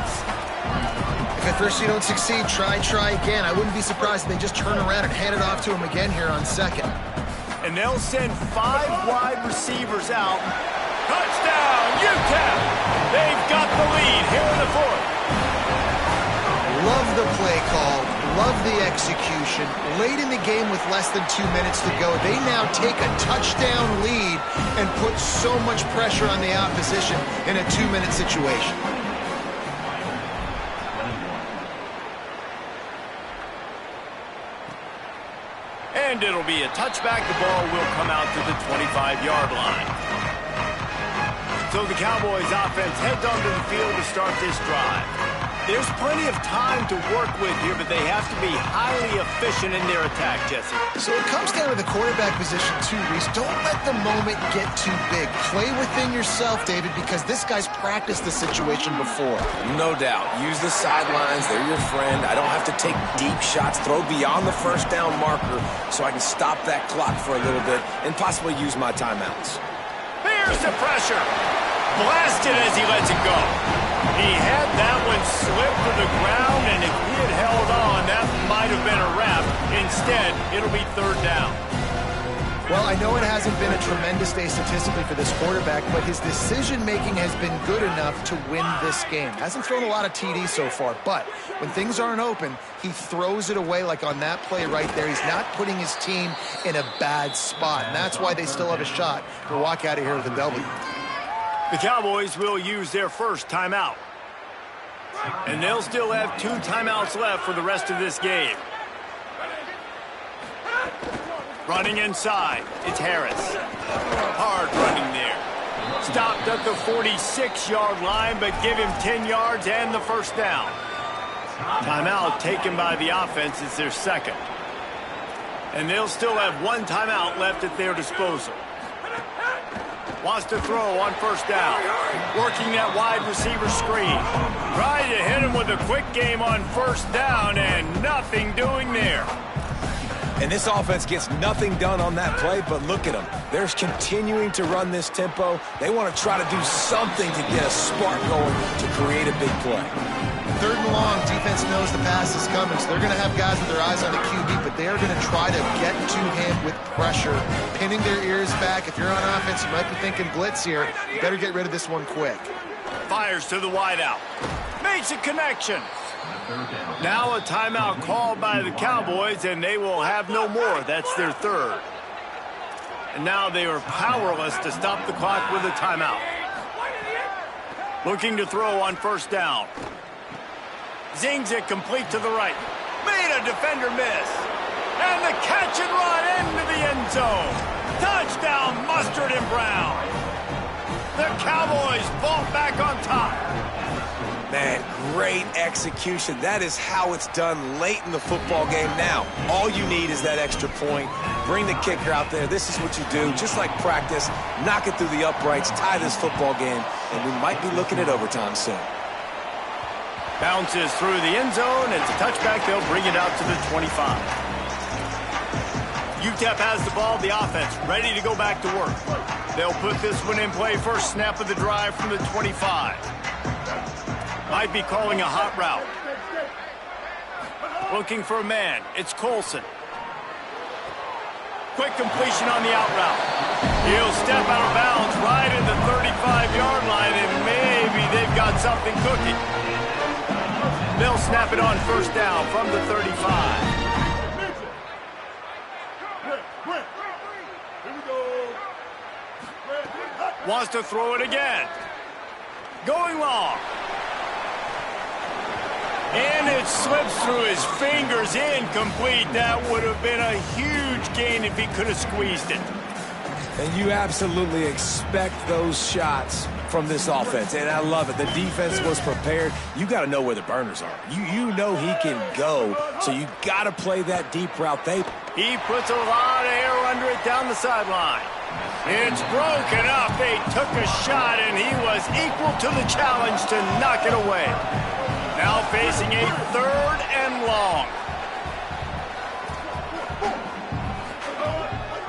If at first you don't succeed, try again. I wouldn't be surprised if they just turn around and hand it off to him again here on second. And they'll send 5 wide receivers out. Touchdown, Utep! They've got the lead here in the 4th. Love the play call. Love the execution. Late in the game with less than 2 minutes to go, they now take a touchdown lead and put so much pressure on the opposition in a 2-minute situation. And it'll be a touchback. The ball will come out to the 25-yard line. So the Cowboys offense heads onto the field to start this drive. There's plenty of time to work with here, but they have to be highly efficient in their attack, Jesse. So it comes down to the quarterback position too, Reese. Don't let the moment get too big. Play within yourself, David, because this guy's practiced the situation before. No doubt. Use the sidelines. They're your friend. I don't have to take deep shots, throw beyond the first down marker so I can stop that clock for a little bit and possibly use my timeouts. Here's the pressure. Blasted as he lets it go. He had that one slip to the ground, and if he had held on, that might have been a wrap. Instead, it'll be third down. Well, I know it hasn't been a tremendous day statistically for this quarterback, but his decision-making has been good enough to win this game. Hasn't thrown a lot of TDs so far, but when things aren't open, he throws it away like on that play right there. He's not putting his team in a bad spot, and that's why they still have a shot to walk out of here with a W. The Cowboys will use their first timeout. And they'll still have 2 timeouts left for the rest of this game. Running inside, it's Harris. Hard running there. Stopped at the 46-yard line, but give him 10 yards and the first down. Timeout taken by the offense. It's their second. And they'll still have 1 timeout left at their disposal. Wants to throw on first down. Working that wide receiver screen. Trying to hit him with a quick game on first down, and nothing doing there. And this offense gets nothing done on that play, but look at them. They're continuing to run this tempo. They want to try to do something to get a spark going to create a big play. Third and long, defense knows the pass is coming, so they're going to have guys with their eyes on the QB, but they are going to try to get to him with pressure, pinning their ears back. If you're on offense, you might be thinking blitz here. You better get rid of this one quick. Fires to the wideout. Makes a connection. Now a timeout called by the Cowboys, and they will have no more. That's their third. And now they are powerless to stop the clock with a timeout. Looking to throw on first down. Zings it complete to the right. Made a defender miss. And the catch and run into the end zone. Touchdown, Mustard and Brown. The Cowboys fall back on top. Man, great execution. That is how it's done late in the football game. Now, all you need is that extra point. Bring the kicker out there. This is what you do. Just like practice, knock it through the uprights, tie this football game, and we might be looking at overtime soon. Bounces through the end zone. It's a touchback. They'll bring it out to the 25. Utep has the ball, the offense, ready to go back to work. They'll put this one in play first snap of the drive from the 25. Might be calling a hot route. Looking for a man. It's Colson. Quick completion on the out route. He'll step out of bounds right at the 35-yard line, and maybe they've got something cooking. They'll snap it on first down from the 35. Wants to throw it again. Going long. And it slips through his fingers, incomplete. That would have been a huge gain if he could have squeezed it. And you absolutely expect those shots from this offense, and I love it. The defense was prepared. You got to know where the burners are. You know he can go, so you got to play that deep route. He puts a lot of air under it down the sideline. It's broken up. They took a shot, and he was equal to the challenge to knock it away. Now facing a 3rd and long.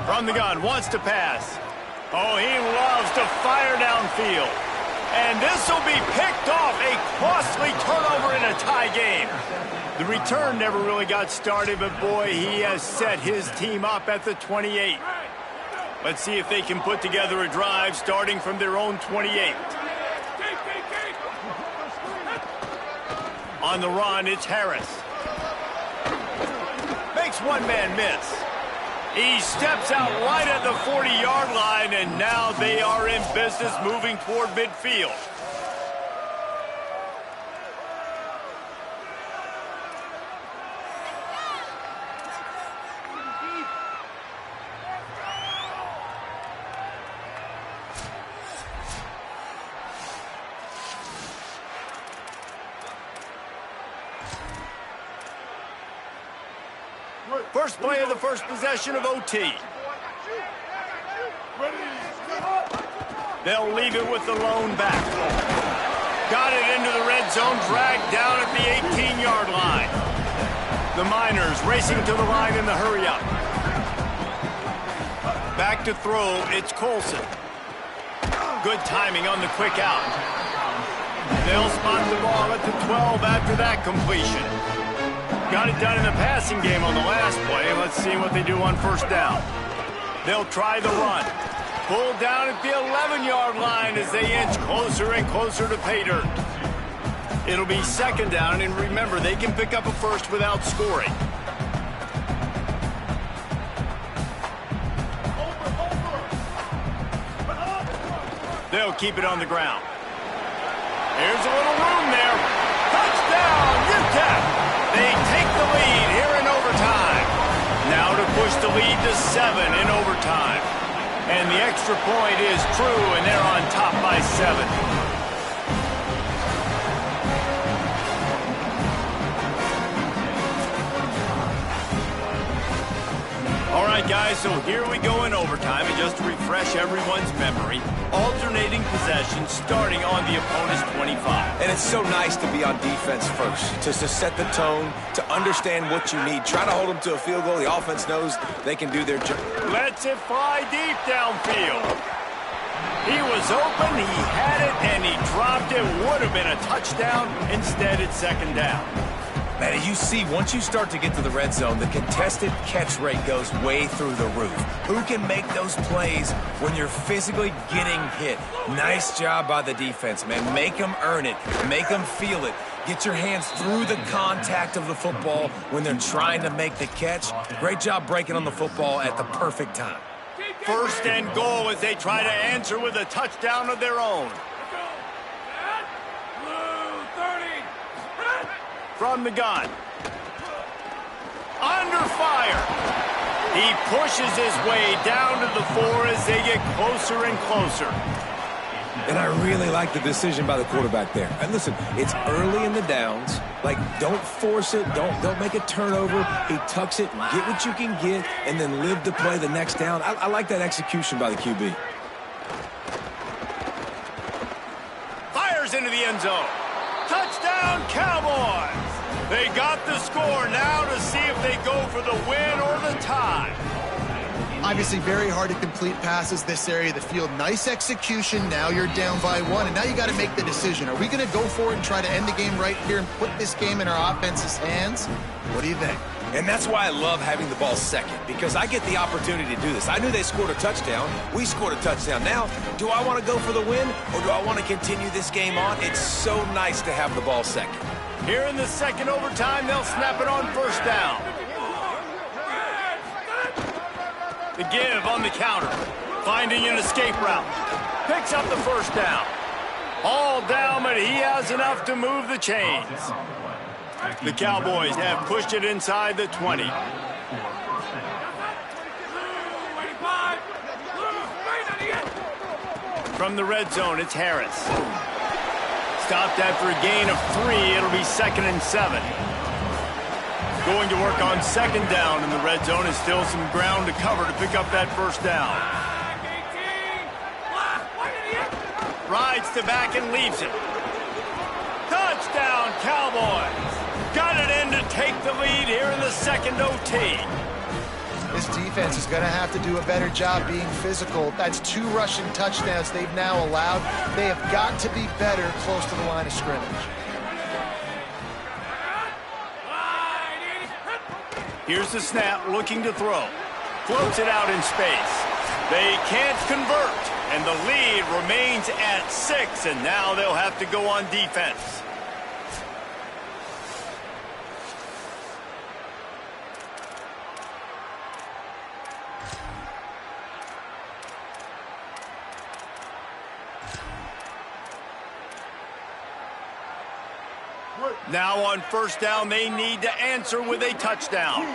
From the gun, wants to pass. Oh, he loves to fire downfield. And this will be picked off. A costly turnover in a tie game. The return never really got started, but boy, he has set his team up at the 28. Let's see if they can put together a drive starting from their own 28. On the run, it's Harris. Makes one man miss. He steps out right at the 40-yard line, and now they are in business moving toward midfield. First play of the first possession of OT. They'll leave it with the lone back. Got it into the red zone, dragged down at the 18-yard line. The Miners racing to the line in the hurry-up. Back to throw, it's Colson. Good timing on the quick out. They'll spot the ball at the 12 after that completion. Got it done in the passing game on the last play. Let's see what they do on first down. They'll try the run. Pulled down at the 11-yard line as they inch closer and closer to pay dirt. It'll be 2nd down, and remember, they can pick up a first without scoring. They'll keep it on the ground. Here's a little room there. Touchdown, Utep! They take the lead here in overtime. Now to push the lead to 7 in overtime. And the extra point is true, and they're on top by 7. All right, guys, so here we go in overtime, and just to refresh everyone's memory, alternating possession starting on the opponent's 25. And it's so nice to be on defense first, to set the tone, to understand what you need. Try to hold them to a field goal. The offense knows they can do their job. Lets it fly deep downfield. He was open, he had it, and he dropped it. Would have been a touchdown. Instead, it's 2nd down. Man, you see, once you start to get to the red zone, the contested catch rate goes way through the roof. Who can make those plays when you're physically getting hit? Nice job by the defense, man. Make them earn it. Make them feel it. Get your hands through the contact of the football when they're trying to make the catch. Great job breaking on the football at the perfect time. 1st and goal as they try to answer with a touchdown of their own. From the gun. Under fire. He pushes his way down to the 4 as they get closer and closer. And I really like the decision by the quarterback there. And listen, it's early in the downs. Like, don't force it. Don't make a turnover. He tucks it, get what you can get, and then live to play the next down. I like that execution by the QB. Fires into the end zone. Touchdown, Cowboys! They got the score now to see if they go for the win or the tie. Obviously very hard to complete passes this area of the field. Nice execution. Now you're down by 1, and now you got to make the decision. Are we going to go for it and try to end the game right here and put this game in our offense's hands? What do you think? And that's why I love having the ball second, because I get the opportunity to do this. I knew they scored a touchdown. We scored a touchdown. Now, do I want to go for the win, or do I want to continue this game on? It's so nice to have the ball second. Here in the 2nd overtime, they'll snap it on 1st down. The give on the counter. Finding an escape route. Picks up the 1st down. All down, but he has enough to move the chains. The Cowboys have pushed it inside the 20. From the red zone, it's Harris. Stopped after a gain of 3. It'll be 2nd and 7. Going to work on 2nd down in the red zone. Is still some ground to cover to pick up that 1st down. Rides to back and leaves it. Touchdown, Cowboys. Got it in to take the lead here in the 2nd OT. This defense is going to have to do a better job being physical. That's 2 rushing touchdowns they've now allowed. They have got to be better close to the line of scrimmage. Here's the snap, looking to throw. Floats it out in space. They can't convert, and the lead remains at 6, and now they'll have to go on defense. Now on 1st down, they need to answer with a touchdown.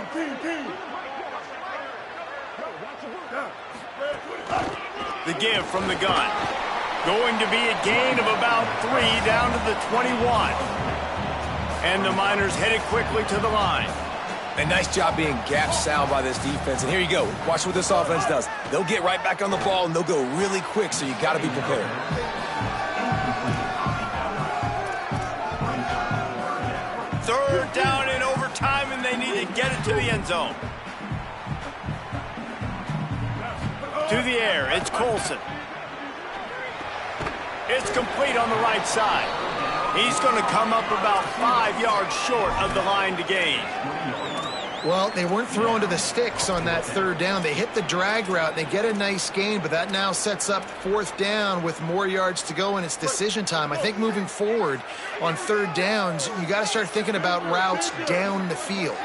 The give from the gun. Going to be a gain of about 3 down to the 21. And the Miners headed quickly to the line. A nice job being gap sound by this defense. And here you go. Watch what this offense does. They'll get right back on the ball, and they'll go really quick, so you got to be prepared. 3rd down in overtime, and they need to get it to the end zone. To the air, it's Colson. It's complete on the right side. He's going to come up about 5 yards short of the line to gain. Well, they weren't throwing to the sticks on that 3rd down. They hit the drag route. They get a nice gain, but that now sets up 4th down with more yards to go, and it's decision time. I think moving forward on 3rd downs, you got to start thinking about routes down the field.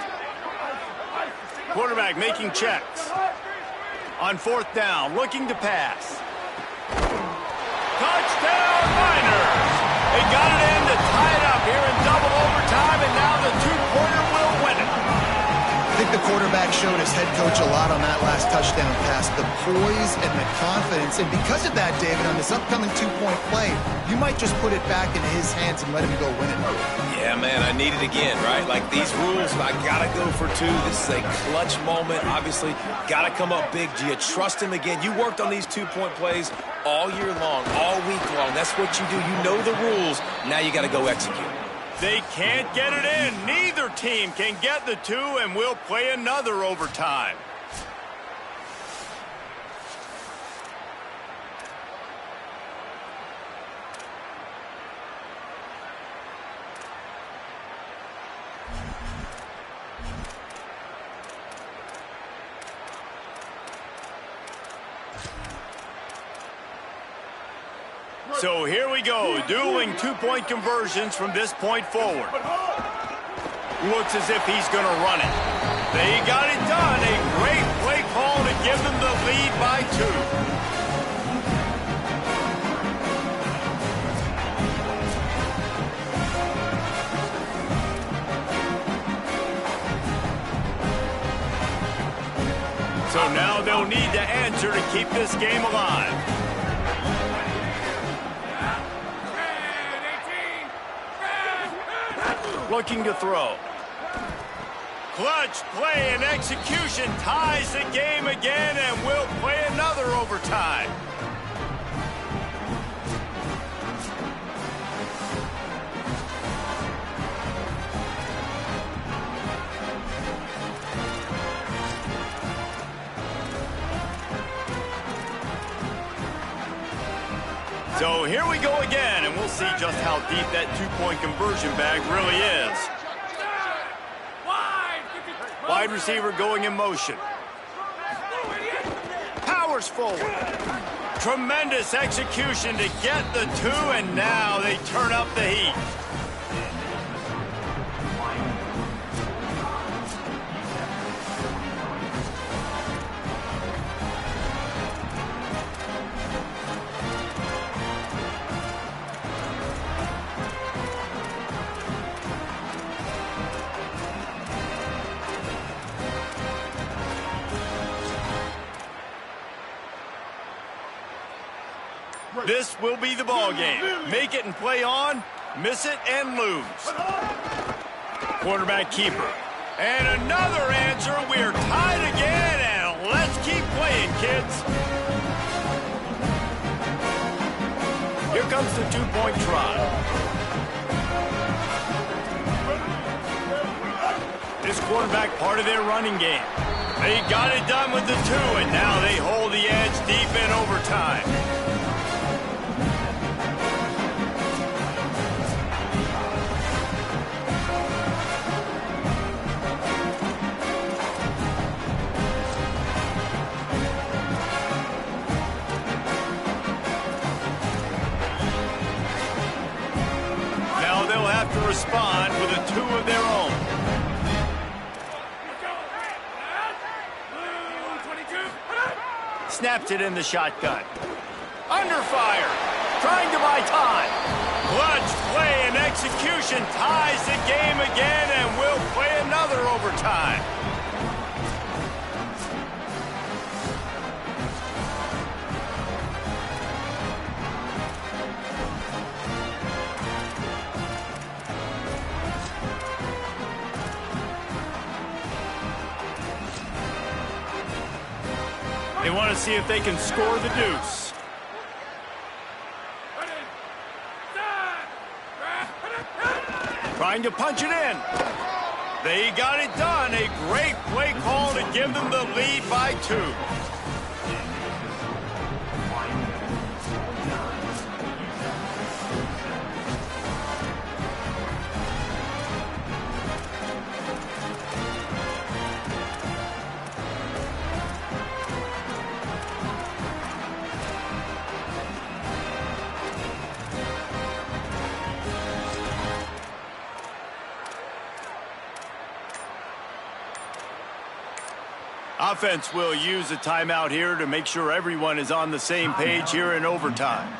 Quarterback making checks. On 4th down, looking to pass. Touchdown, Miners! They got it in to tie it up here in double overtime, and now the 2-pointer will win it. I think the quarterback showed his head coach a lot on that last touchdown pass, the poise and the confidence. And because of that, David, on this upcoming 2-point play, you might just put it back in his hands and let him go win it. Yeah, man, I need it again, right? Like these rules, I got to go for 2. This is a clutch moment. Obviously, got to come up big. Do you trust him again? You worked on these 2-point plays all year long, all week long. That's what you do. You know the rules. Now you got to go execute. They can't get it in. Neither team can get the 2, and we'll play another overtime. So here we go, dueling 2-point conversions from this point forward. Looks as if he's going to run it. They got it done. A great play call to give them the lead by 2. So now they'll need to answer to keep this game alive. Looking to throw. Clutch play and execution ties the game again, and we'll play another overtime. So here we go again, and we'll see just how deep that 2-point conversion bag really is. Wide receiver going in motion. Powers forward. Tremendous execution to get the 2, and now they turn up the heat. This will be the ball game. Make it and play on, miss it and lose. Quarterback keeper. And another answer. We're tied again, and let's keep playing, kids. Here comes the two-point try. This quarterback part of their running game. They got it done with the 2, and now they hold the edge deep in overtime. Now they'll have to respond with a 2 of their own. Snaps it in the shotgun. Under fire. Trying to buy time. Clutch play and execution ties the game again, and we'll play another overtime. They want to see if they can score the deuce. Trying to punch it in. They got it done. A great play call to give them the lead by 2. Offense will use a timeout here to make sure everyone is on the same page here in overtime.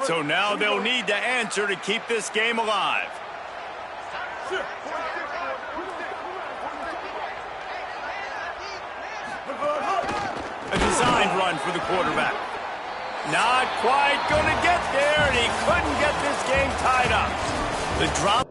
So now they'll need to answer to keep this game alive. A designed run for the quarterback. Not quite going to get there, and he couldn't get this game tied up. The drop